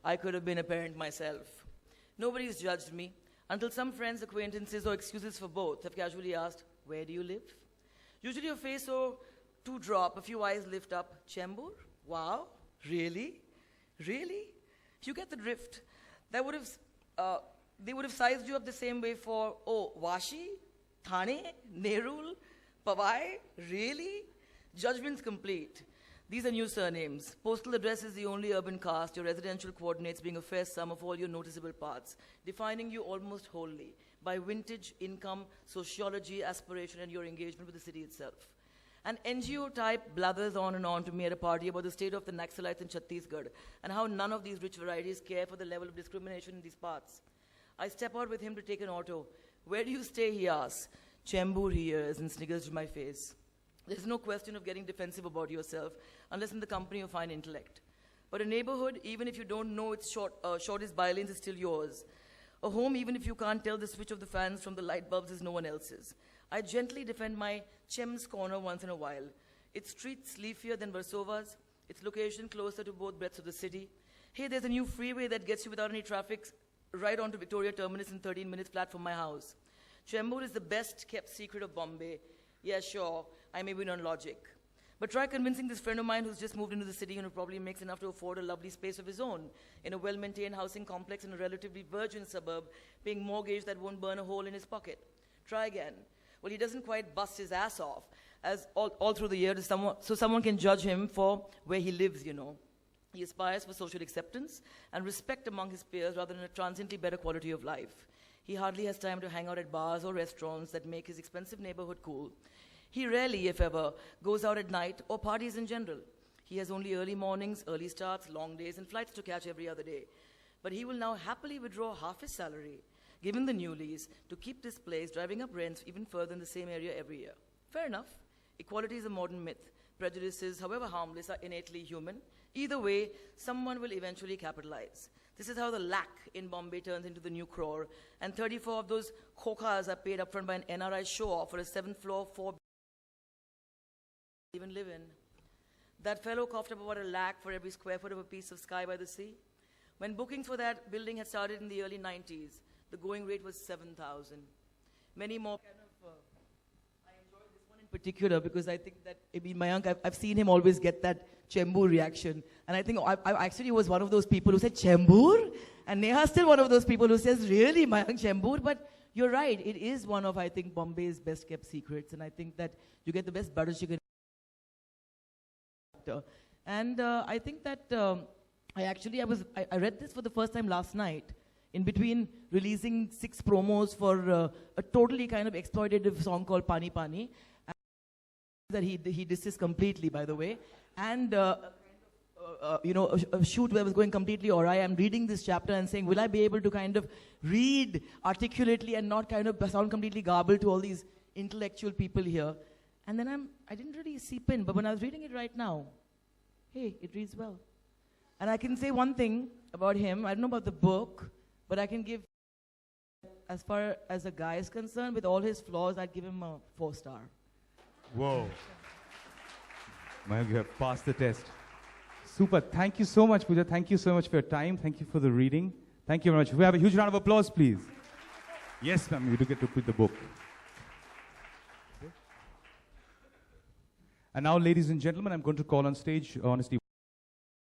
I could have been a parent myself. Nobody's judged me until some friends, acquaintances, or excuses for both have casually asked, "Where do you live?" Usually your face or two drop, a few eyes lift up. "Chembur? Wow, really? Really?" You get the drift. They would have sized you up the same way for, "Oh, Vashi, Thane, Nerul, Pavai, really?" Judgment's complete. These are new surnames. Postal address is the only urban caste, your residential coordinates being a fair sum of all your noticeable parts, defining you almost wholly by vintage, income, sociology, aspiration, and your engagement with the city itself. An NGO type blathers on and on to me at a party about the state of the Naxalites in Chhattisgarh and how none of these rich varieties care for the level of discrimination in these parts. I step out with him to take an auto. "Where do you stay?" he asks. "Chembur," he hears and sniggers to my face. There's no question of getting defensive about yourself unless in the company of fine intellect. But a neighborhood, even if you don't know its shortest bylanes, is still yours. A home, even if you can't tell the switch of the fans from the light bulbs, is no one else's. I gently defend my Chem's corner once in a while. Its streets leafier than Varsova's, its location closer to both breadths of the city. Hey, there's a new freeway that gets you without any traffic right onto Victoria Terminus in 13 minutes flat from my house. Chembur is the best kept secret of Bombay. Yeah, sure, I may be non-logic. But try convincing this friend of mine who's just moved into the city and who probably makes enough to afford a lovely space of his own in a well-maintained housing complex in a relatively virgin suburb, paying mortgage that won't burn a hole in his pocket. Try again. Well, he doesn't quite bust his ass off as all through the year so someone can judge him for where he lives, you know. He aspires for social acceptance and respect among his peers rather than a transiently better quality of life. He hardly has time to hang out at bars or restaurants that make his expensive neighborhood cool. He rarely, if ever, goes out at night or parties in general. He has only early mornings, early starts, long days, and flights to catch every other day. But he will now happily withdraw half his salary, given the new lease, to keep this place, driving up rents even further in the same area every year. Fair enough. Equality is a modern myth. Prejudices, however harmless, are innately human. Either way, someone will eventually capitalize. This is how the lakh in Bombay turns into the new crore, and 34 of those khokhas are paid upfront by an NRI show-off for a 7th-floor, 4 even live in. That fellow coughed up about a lakh for every square foot of a piece of sky by the sea. When bookings for that building had started in the early 90s, the going rate was 7,000. Many more I enjoyed this one in particular because I think that, Mayank, I've seen him always get that Chembur reaction. And I think I actually was one of those people who said, "Chembur?" And Neha's still one of those people who says, "Really, Mayank, Chembur?" But you're right, it is one of, I think, Bombay's best kept secrets. And I think that you get the best butter chicken. And I think that I read this for the first time last night, in between releasing 6 promos for a totally kind of exploitative song called Pani Pani, that he dissed completely, by the way, and a shoot where I was going completely awry. I'm reading this chapter and saying, will I be able to kind of read articulately and not kind of sound completely garbled to all these intellectual people here? And then I didn't really seep in, but when I was reading it right now, hey, it reads well. And I can say one thing about him. I don't know about the book, but I can give, as far as a guy is concerned, with all his flaws, I'd give him a 4-star. Whoa. Mayank, you have passed the test. Super. Thank you so much, Pooja. Thank you so much for your time. Thank you for the reading. Thank you very much. We have a huge round of applause, please. Yes, ma'am, you do get to put the book. And now, ladies and gentlemen, I'm going to call on stage, honestly,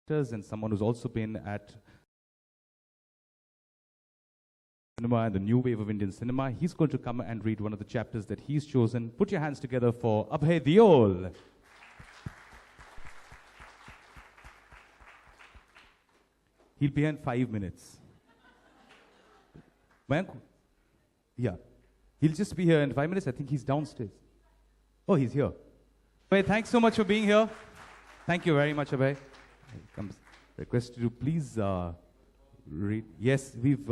and someone who's also been at cinema and the new wave of Indian cinema. He's going to come and read one of the chapters that he's chosen. Put your hands together for Abhay Deol. He'll be here in 5 minutes. Mayank? Yeah. He'll just be here in 5 minutes. I think he's downstairs. Oh, he's here. Abhay, thanks so much for being here. Thank you very much, Abhay. Request you to please read. Yes, we've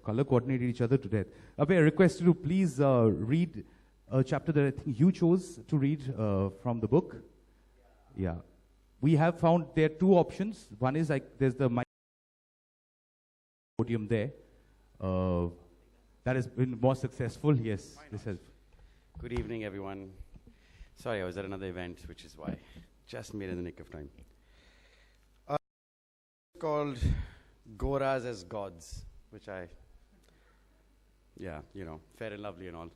color coordinated each other to death. Abhay, I request you to please read a chapter that I think you chose to read from the book. Yeah. We have found there are two options. One is like there's the podium there. That has been more successful. Yes, this has. Good evening, everyone. Sorry, I was at another event, which is why. Just made in the nick of time. Called Goras as Gods, which yeah, you know, fair and lovely and all.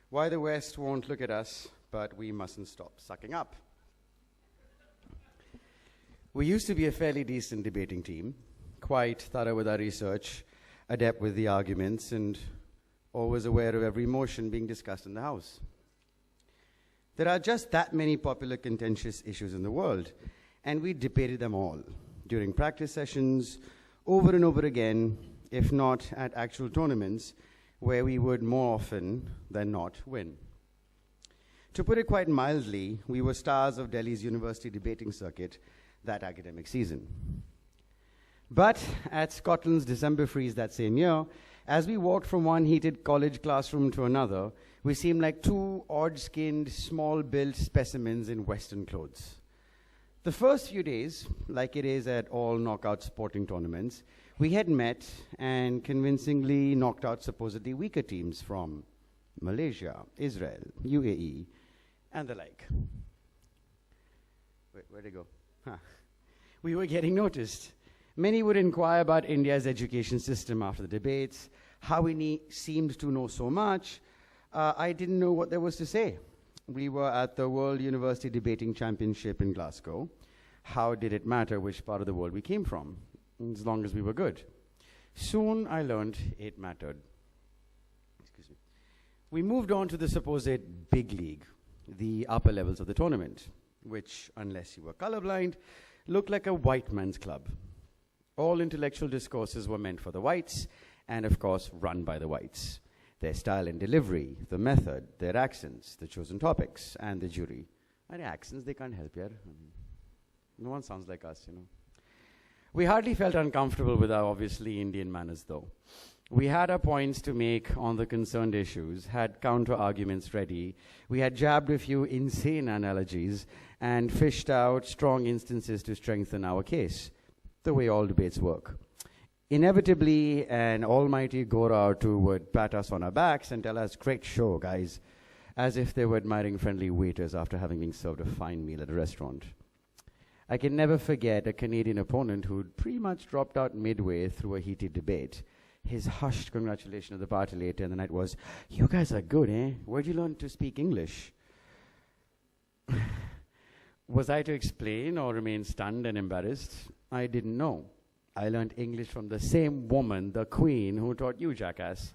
Why the West won't look at us, but we mustn't stop sucking up. We used to be a fairly decent debating team, quite thorough with our research, adept with the arguments, and always aware of every motion being discussed in the House. There are just that many popular contentious issues in the world, and we debated them all during practice sessions, over and over again, if not at actual tournaments, where we would more often than not win. To put it quite mildly, we were stars of Delhi's university debating circuit that academic season. But at Scotland's December freeze that same year, as we walked from one heated college classroom to another, we seemed like two odd-skinned, small-built specimens in Western clothes. The first few days, like it is at all knockout sporting tournaments, we had met and convincingly knocked out supposedly weaker teams from Malaysia, Israel, UAE, and the like. Where'd it go? Huh. We were getting noticed. Many would inquire about India's education system after the debates, how we seemed to know so much. I didn't know what there was to say. We were at the World University Debating Championship in Glasgow. How did it matter which part of the world we came from, as long as we were good? Soon I learned it mattered. Excuse me. We moved on to the supposed big league, the upper levels of the tournament, which, unless you were colorblind, looked like a white man's club. All intellectual discourses were meant for the whites, and of course run by the whites. Their style and delivery, the method, their accents, the chosen topics, and the jury. And accents, they can't help here. No one sounds like us, you know. We hardly felt uncomfortable with our obviously Indian manners, though. We had our points to make on the concerned issues, had counter-arguments ready. We had jabbed a few insane analogies and fished out strong instances to strengthen our case, the way all debates work. Inevitably, an almighty Gora or two would pat us on our backs and tell us, "Great show, guys," as if they were admiring friendly waiters after having been served a fine meal at a restaurant. I can never forget a Canadian opponent who'd pretty much dropped out midway through a heated debate. His hushed congratulation of the party later in the night was, "You guys are good, eh? Where'd you learn to speak English?" Was I to explain or remain stunned and embarrassed? I didn't know. I learned English from the same woman, the queen, who taught you, jackass.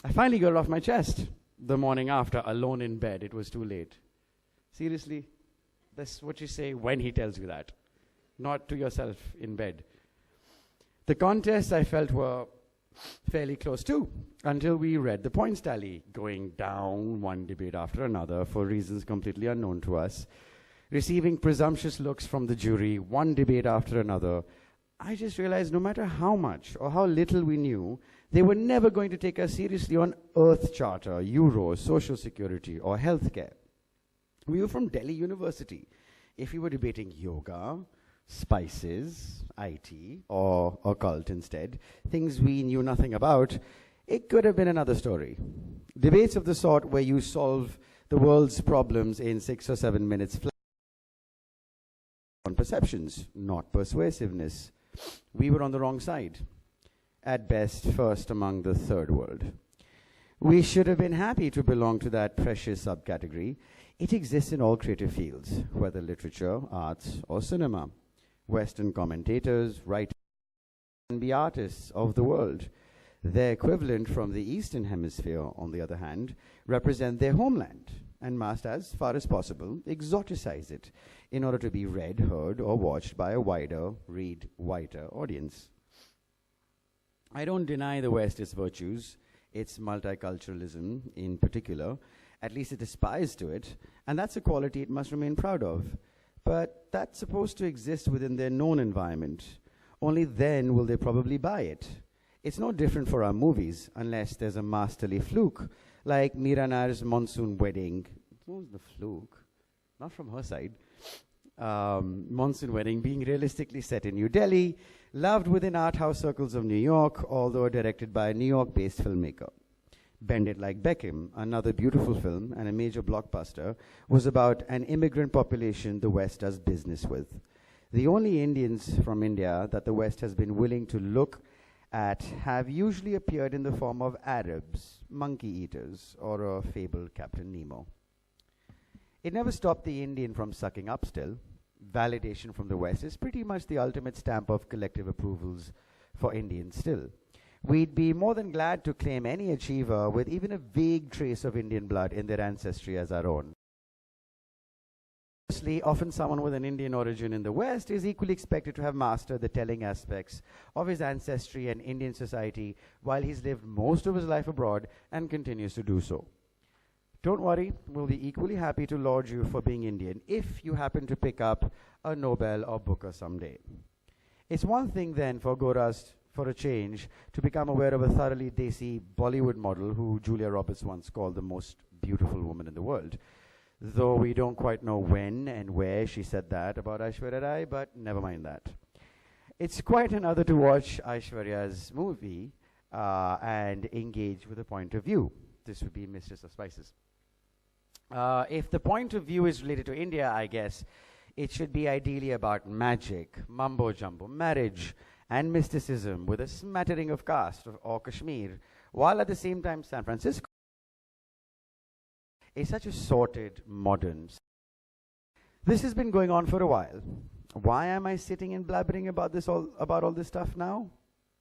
I finally got it off my chest. The morning after, alone in bed, it was too late. Seriously, that's what you say when he tells you that, not to yourself in bed. The contests I felt were fairly close too, until we read the points tally, going down one debate after another for reasons completely unknown to us, receiving presumptuous looks from the jury, one debate after another. I just realized no matter how much or how little we knew, they were never going to take us seriously on Earth Charter, Euro, Social Security, or healthcare. We were from Delhi University. If we were debating yoga, spices, IT, or occult instead, things we knew nothing about, it could have been another story. Debates of the sort where you solve the world's problems in 6 or 7 minutes flat on perceptions, not persuasiveness. We were on the wrong side. At best, first among the third world. We should have been happy to belong to that precious subcategory. It exists in all creative fields, whether literature, arts, or cinema. Western commentators, writers, be artists of the world. Their equivalent from the Eastern Hemisphere, on the other hand, represent their homeland and must, as far as possible, exoticize it in order to be read, heard, or watched by a wider, whiter audience. I don't deny the West its virtues, its multiculturalism in particular. At least it aspires to it, and that's a quality it must remain proud of. But that's supposed to exist within their known environment. Only then will they probably buy it. It's no different for our movies, unless there's a masterly fluke, like Miranar's Monsoon Wedding. What was the fluke? Not from her side. Monsoon Wedding being realistically set in New Delhi, loved within art house circles of New York, although directed by a New York-based filmmaker. Bend It Like Beckham, another beautiful film and a major blockbuster, was about an immigrant population the West does business with. The only Indians from India that the West has been willing to look at have usually appeared in the form of Arabs, monkey eaters, or a fabled Captain Nemo. It never stopped the Indian from sucking up still. Validation from the West is pretty much the ultimate stamp of collective approvals for Indians still. We'd be more than glad to claim any achiever with even a vague trace of Indian blood in their ancestry as our own. Firstly, often someone with an Indian origin in the West is equally expected to have mastered the telling aspects of his ancestry and Indian society while he's lived most of his life abroad and continues to do so. Don't worry, we'll be equally happy to laud you for being Indian if you happen to pick up a Nobel or Booker someday. It's one thing then for Goras, for a change, to become aware of a thoroughly desi Bollywood model who Julia Roberts once called the most beautiful woman in the world. Though we don't quite know when and where she said that about Aishwarya Rai, but never mind that. It's quite another to watch Aishwarya's movie and engage with a point of view. This would be Mistress of Spices. If the point of view is related to India, I guess, it should be ideally about magic, mumbo-jumbo, marriage, and mysticism with a smattering of caste or Kashmir, while at the same time San Francisco is such a sorted, modern. This has been going on for a while. Why am I sitting and blabbering about all this stuff now?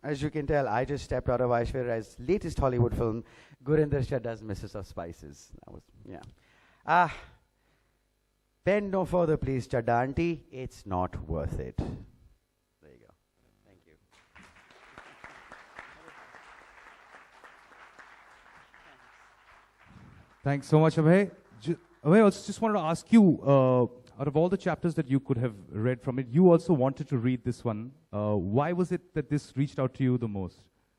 As you can tell, I just stepped out of Aishwarya Rai's latest Hollywood film, Gurinder Chadda's Mistress of Spices. That was, yeah. Bend no further, please, Chadda auntie. It's not worth it. There you go. Thank you. Thanks so much, Abhay. Abhay, I also just wanted to ask you, out of all the chapters that you could have read from it, you also wanted to read this one. Why was it that this reached out to you the most?